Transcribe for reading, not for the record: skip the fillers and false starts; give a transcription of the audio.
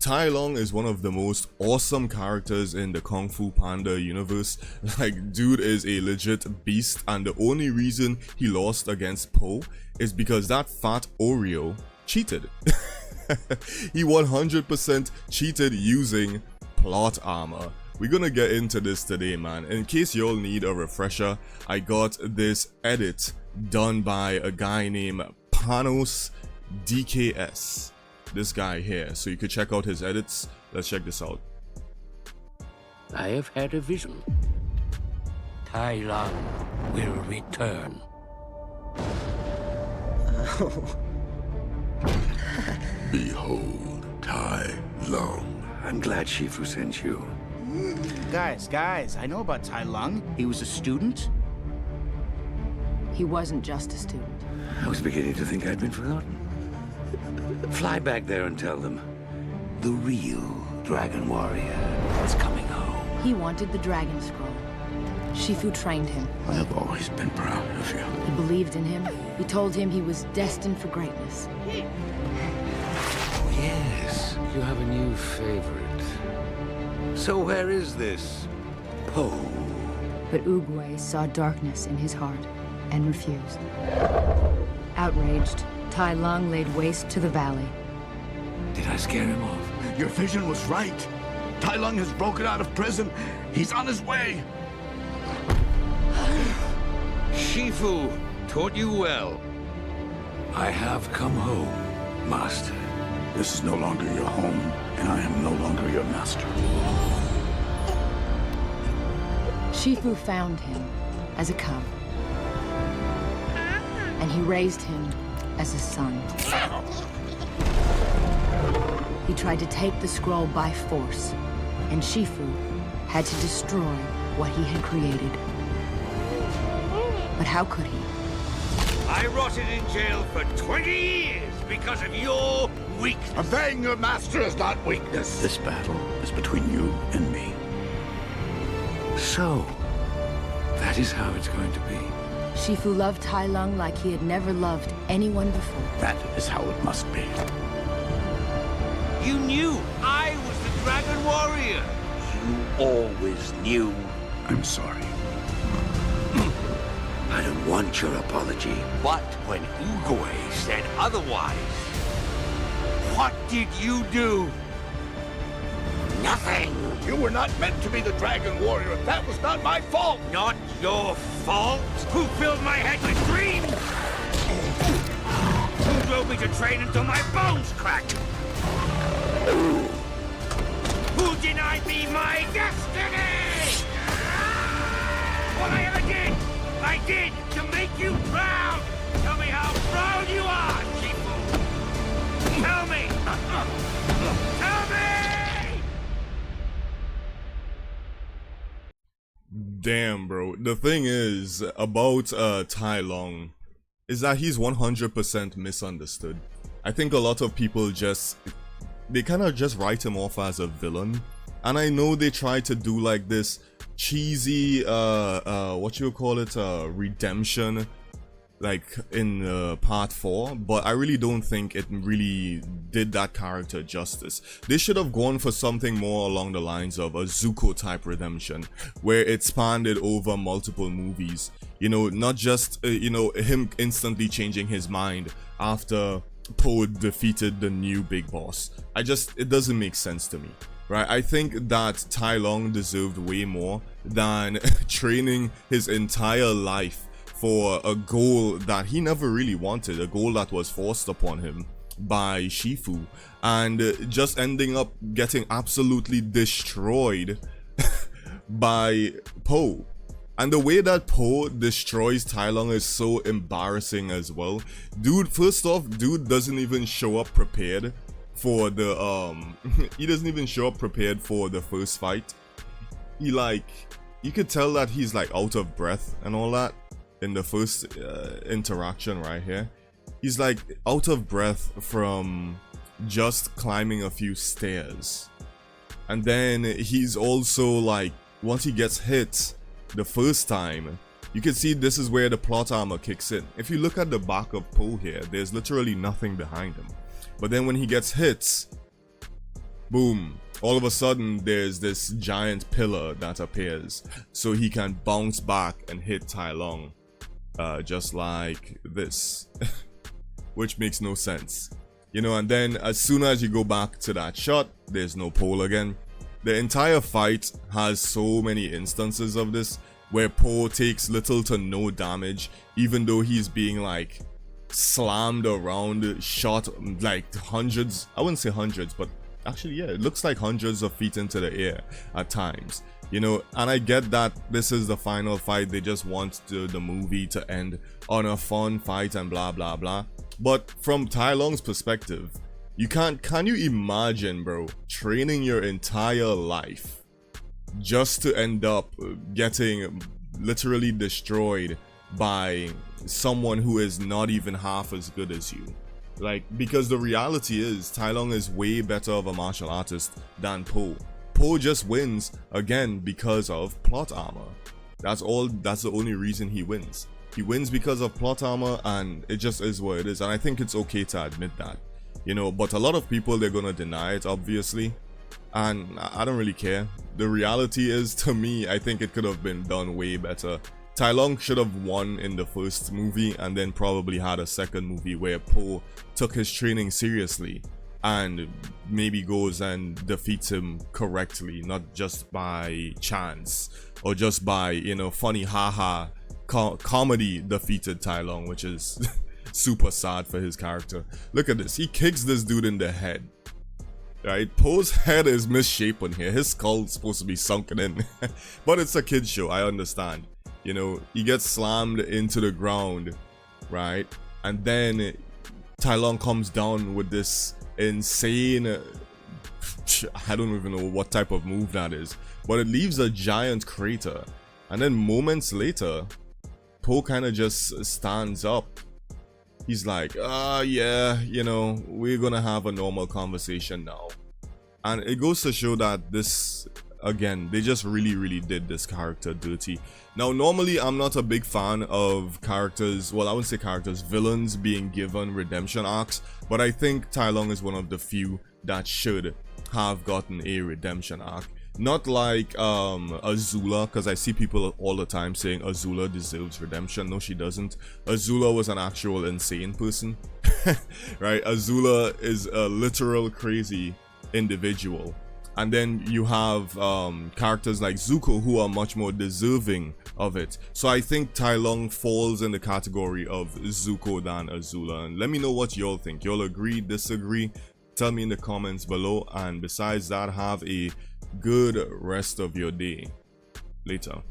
Tai Long is one of the most awesome characters in the Kung Fu Panda universe. Like, dude is a legit beast, and the only reason he lost against Po is because that fat Oreo cheated. He 100% cheated using plot armor. We're gonna get into this today, man. In case y'all need a refresher, I got this edit done by a guy named Panos DKS. This guy here, so you could check out his edits. Let's check this out. I have had a vision. Tai Long will return. Behold, Tai Long. I'm glad Shifu sent you. Guys, I know about Tai Lung. He was a student. He wasn't just a student. I was beginning to think I'd been forgotten. Fly back there and tell them the real Dragon Warrior is coming home. He wanted the Dragon Scroll. Shifu trained him. I have always been proud of you. He believed in him. He told him he was destined for greatness. Oh, yes. You have a new favorite. So where is this Po? But Oogway saw darkness in his heart and refused. Outraged, Tai Lung laid waste to the valley. Did I scare him off? Your vision was right. Tai Lung has broken out of prison. He's on his way. Shifu taught you well. I have come home, Master. This is no longer your home, and I am no longer your master. Shifu found him as a cub, and he raised him as a son. He tried to take the scroll by force, and Shifu had to destroy what he had created. But how could he? I rotted in jail for 20 years because of your weakness. Obeying your master is not weakness. This battle is between you and me. So, that is how it's going to be. Shifu loved Tai Lung like he had never loved anyone before. That is how it must be. You knew I was the Dragon Warrior. You always knew. I'm sorry. I don't want your apology. But when Oogway said otherwise, what did you do? Nothing. You were not meant to be the Dragon Warrior. That was not my fault. Not your fault. Who filled my head with dreams? Who drove me to train until my bones cracked? Who denied me my destiny? What I ever did, I did to make you proud. Tell me how proud you are, Shifu. Tell me. Tell me. Damn, bro. The thing is about Tai Long is that he's 100% misunderstood. I think a lot of people they kind of just write him off as a villain, and I know they try to do like this cheesy what you call it, redemption, like in part 4, but I really don't think it really did that character justice. They should have gone for something more along the lines of a Zuko type redemption, where it spanned over multiple movies, you know, not just you know, him instantly changing his mind after Po defeated the new big boss. It doesn't make sense to me, right? I think that Tai Long deserved way more than training his entire life for a goal that he never really wanted, a goal that was forced upon him by Shifu, and just ending up getting absolutely destroyed by Po. And the way that Po destroys Tai Long is so embarrassing as well. Dude, first off, dude doesn't even show up prepared for the he doesn't even show up prepared for the first fight. He, like, you could tell that he's like out of breath and all that in the first interaction right here. He's like out of breath from just climbing a few stairs. And then he's also like, once he gets hit the first time, you can see this is where the plot armor kicks in. If you look at the back of Po here, there's literally nothing behind him. But then when he gets hit, boom, all of a sudden there's this giant pillar that appears, so he can bounce back and hit Tai Lung, just like this, which makes no sense, you know. And then as soon as you go back to that shot, there's no pole again. The entire fight has so many instances of this where Po takes little to no damage, even though he's being like slammed around, shot like hundreds, I wouldn't say hundreds, but actually yeah, it looks like hundreds of feet into the air at times, you know. And I get that this is the final fight, they just want the movie to end on a fun fight and blah blah blah, but from Tai Lung's perspective, can you imagine, bro, training your entire life just to end up getting literally destroyed by someone who is not even half as good as you? Like, because the reality is Tai Lung is way better of a martial artist than Po. Po just wins again because of plot armor. That's the only reason he wins. He wins because of plot armor, and it just is what it is. And I think it's okay to admit that, you know. But a lot of people, they're gonna deny it, obviously, and I don't really care. The reality is, to me, I think it could have been done way better. Tai Lung should have won in the first movie, and then probably had a second movie where Po took his training seriously and maybe goes and defeats him correctly, not just by chance or just by, you know, funny haha comedy defeated Tai Lung, which is super sad for his character. Look at this, he kicks this dude in the head. Right, Po's head is misshapen here. His skull's supposed to be sunken in, but it's a kid's show, I understand. You know, he gets slammed into the ground, right? And then Tai Lung comes down with this insane, I don't even know what type of move that is, but it leaves a giant crater. And then moments later, Po kind of just stands up. He's like, yeah, you know, we're gonna have a normal conversation now. And it goes to show that this, again, they just really did this character dirty. Now, normally I'm not a big fan of characters, well, I wouldn't say characters, villains being given redemption arcs, but I think Tai Lung is one of the few that should have gotten a redemption arc. Not like Azula, because I see people all the time saying Azula deserves redemption. No, she doesn't. Azula was an actual insane person, right? Azula is a literal crazy individual. And then you have characters like Zuko who are much more deserving of it. So I think Tai Lung falls in the category of Zuko than Azula. And let me know what y'all think. Y'all agree, disagree? Tell me in the comments below. And besides that, have a good rest of your day. Later.